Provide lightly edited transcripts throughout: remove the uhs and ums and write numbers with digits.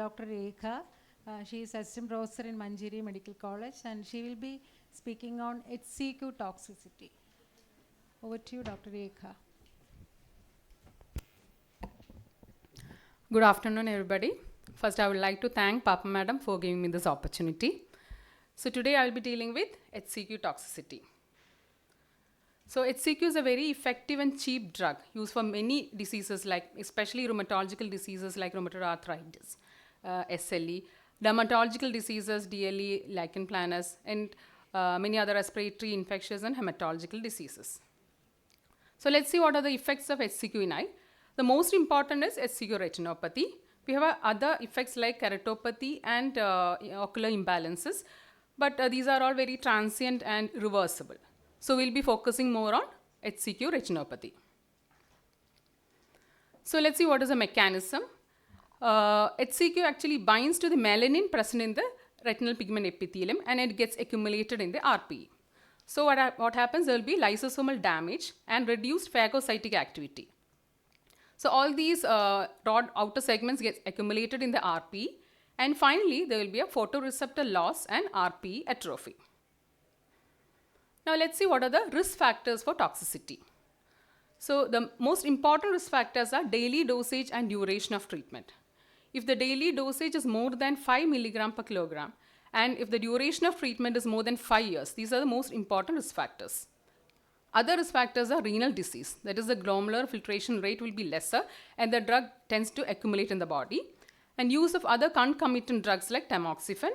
Dr. Rekha. She is assistant professor in Manjeri Medical College and she will be speaking on HCQ toxicity. Over to you, Dr. Rekha. Good afternoon, everybody. First, I would like to thank Papa Madam for giving me this opportunity. So today I will be dealing with HCQ toxicity. So HCQ is a very effective and cheap drug used for many diseases, like especially rheumatological diseases like rheumatoid arthritis, SLE, dermatological diseases, DLE, lichen planus, and many other respiratory infectious and hematological diseases. So let's see what are the effects of HCQ in eye. The most important is HCQ retinopathy. We have other effects like keratopathy and ocular imbalances, but these are all very transient and reversible. So we'll be focusing more on HCQ retinopathy. So let's see what is the mechanism. HCQ actually binds to the melanin present in the retinal pigment epithelium and it gets accumulated in the RPE. So what happens, there will be lysosomal damage and reduced phagocytic activity. So all these rod outer segments get accumulated in the RPE, and finally there will be a photoreceptor loss and RPE atrophy. Now let's see what are the risk factors for toxicity. So the most important risk factors are daily dosage and duration of treatment. If the daily dosage is more than 5 milligram per kilogram and if the duration of treatment is more than 5 years, these are the most important risk factors. Other risk factors are renal disease, that is the glomerular filtration rate will be lesser and the drug tends to accumulate in the body, and use of other concomitant drugs like tamoxifen,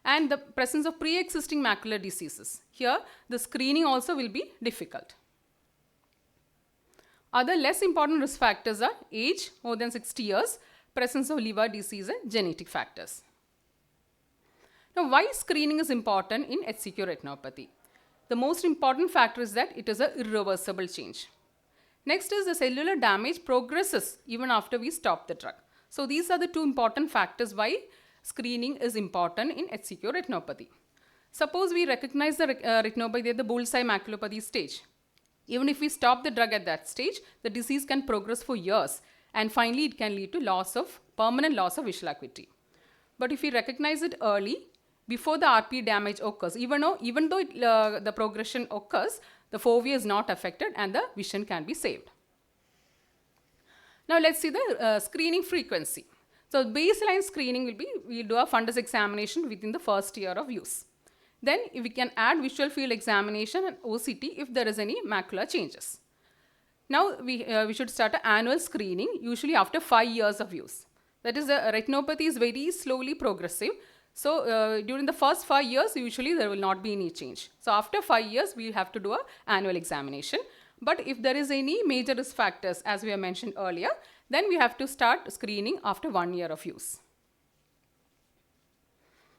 and the presence of pre-existing macular diseases. Here the screening also will be difficult. Other less important risk factors are age, more than 60 years, presence of liver disease and genetic factors. Now why screening is important in HCQ retinopathy? The most important factor is that it is an irreversible change. Next is the cellular damage progresses even after we stop the drug. So these are the two important factors why screening is important in HCQ retinopathy. Suppose we recognize the retinopathy at the bullseye maculopathy stage. Even if we stop the drug at that stage, the disease can progress for years and finally it can lead to permanent loss of visual acuity. But if we recognize it early, before the RPE damage occurs, even though the progression occurs, the fovea is not affected and the vision can be saved. Now let's see the screening frequency. So baseline screening will be, we'll do a fundus examination within the first year of use. Then we can add visual field examination and OCT if there is any macular changes. Now we should start an annual screening, usually after 5 years of use. That is, the retinopathy is very slowly progressive. So during the first 5 years, usually there will not be any change. So after 5 years, we have to do an annual examination. But if there is any major risk factors, as we have mentioned earlier, then we have to start screening after 1 year of use.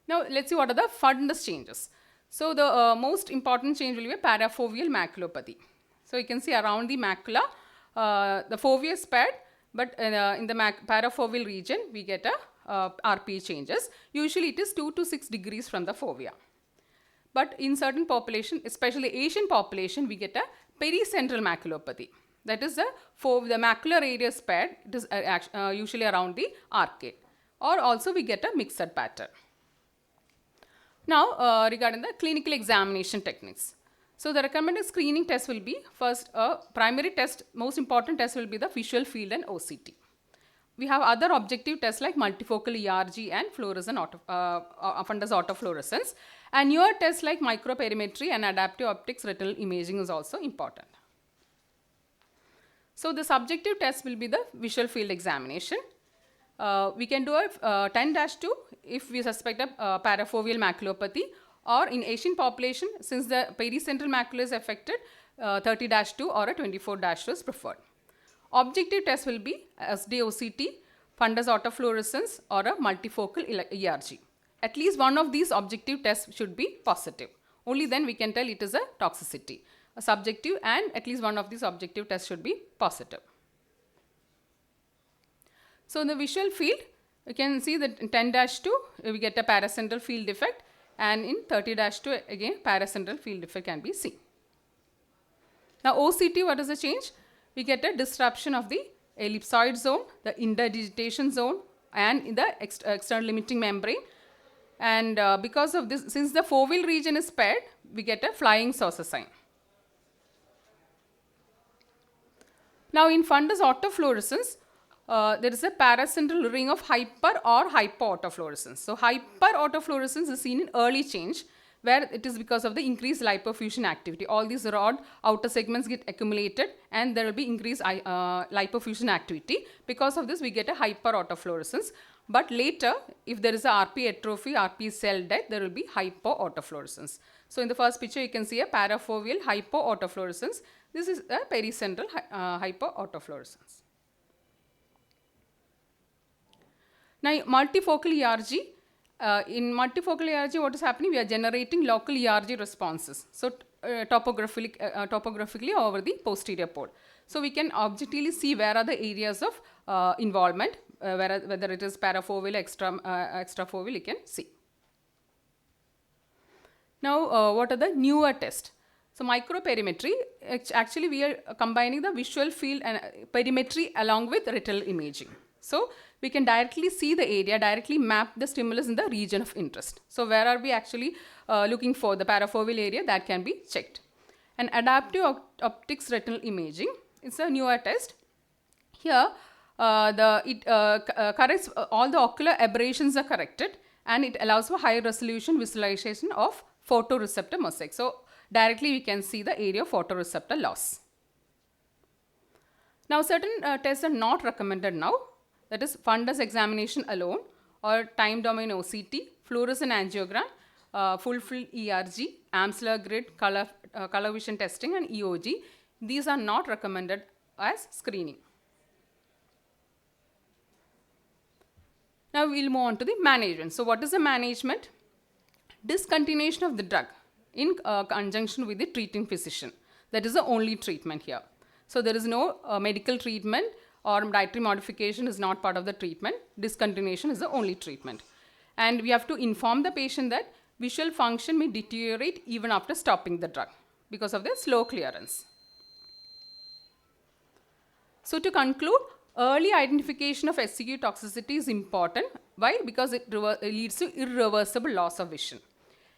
Now let's see what are the fundus changes. So the most important change will be a parafoveal maculopathy. So you can see around the macula, the fovea is spared, but in the parafoveal region, we get a RPE changes. Usually it is 2 to 6 degrees from the fovea. But in certain population, especially Asian population, we get a pericentral maculopathy. That is the macular area is spared. It is usually around the arcade. Or also we get a mixed pattern. Now regarding the clinical examination techniques. So the recommended screening test will be first primary test, most important test will be the visual field and OCT. We have other objective tests like multifocal ERG and fluorescent fundus autofluorescence, and newer tests like microperimetry and adaptive optics retinal imaging is also important. So the subjective test will be the visual field examination. We can do a 10-2 if we suspect a parafoveal maculopathy, or in Asian population, since the pericentral macula is affected, 30-2 or a 24-2 is preferred. Objective test will be SDOCT, fundus autofluorescence or a multifocal ERG. At least one of these objective tests should be positive. Only then we can tell it is a toxicity. A subjective and at least one of these objective tests should be positive. So in the visual field, you can see that in 10-2 we get a paracentral field defect, and in 30-2 again paracentral field defect can be seen. Now OCT, what is the change? We get a disruption of the ellipsoid zone, the interdigitation zone, and in the external limiting membrane. And because of this, since the foveal region is spared, we get a flying saucer sign. Now in fundus autofluorescence, there is a paracentral ring of hyper or hypoautofluorescence. So hyperautofluorescence is seen in early change, where it is because of the increased lipofuscin activity. All these rod outer segments get accumulated and there will be increased lipofuscin activity. Because of this, we get a hyperautofluorescence. But later, if there is a RP atrophy, RP cell death, there will be hypoautofluorescence. So in the first picture, you can see a parafoveal hypoautofluorescence. This is a pericentral hypoautofluorescence. Now, multifocal ERG. In multifocal ERG, what is happening? We are generating local ERG responses. So, topographically over the posterior pole. So, we can objectively see where are the areas of involvement, whether it is parafoveal, extrafoveal, you can see. Now, what are the newer tests? So, microperimetry, actually we are combining the visual field and perimetry along with retinal imaging. So, we can directly see the area, directly map the stimulus in the region of interest. So, where are we actually looking for the parafoveal area, that can be checked. And adaptive optics retinal imaging, it's a newer test. Here, it corrects all the ocular aberrations are corrected and it allows for high resolution visualization of photoreceptor mosaic. So, directly we can see the area of photoreceptor loss. Now, certain tests are not recommended now. That is fundus examination alone or time domain OCT, fluorescent angiogram, full field ERG, Amsler grid, color vision testing and EOG. These are not recommended as screening. Now, we will move on to the management. So, what is the management? Discontinuation of the drug in conjunction with the treating physician. That is the only treatment here. So, there is no medical treatment or dietary modification is not part of the treatment. Discontinuation is the only treatment. And we have to inform the patient that visual function may deteriorate even after stopping the drug because of the slow clearance. So, to conclude, early identification of HCQ toxicity is important. Why? Because it leads to irreversible loss of vision.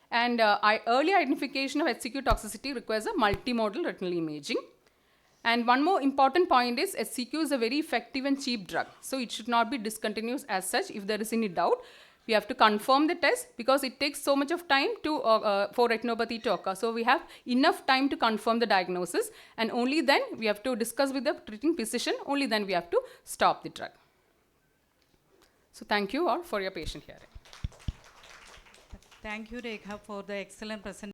And early identification of HCQ toxicity requires a multimodal retinal imaging. And one more important point is HCQ is a very effective and cheap drug. So, it should not be discontinued as such. If there is any doubt, we have to confirm the test because it takes so much of time to, for retinopathy to occur. So, we have enough time to confirm the diagnosis and only then we have to discuss with the treating physician, only then we have to stop the drug. So, thank you all for your patient hearing. Thank you, Rekha, for the excellent presentation.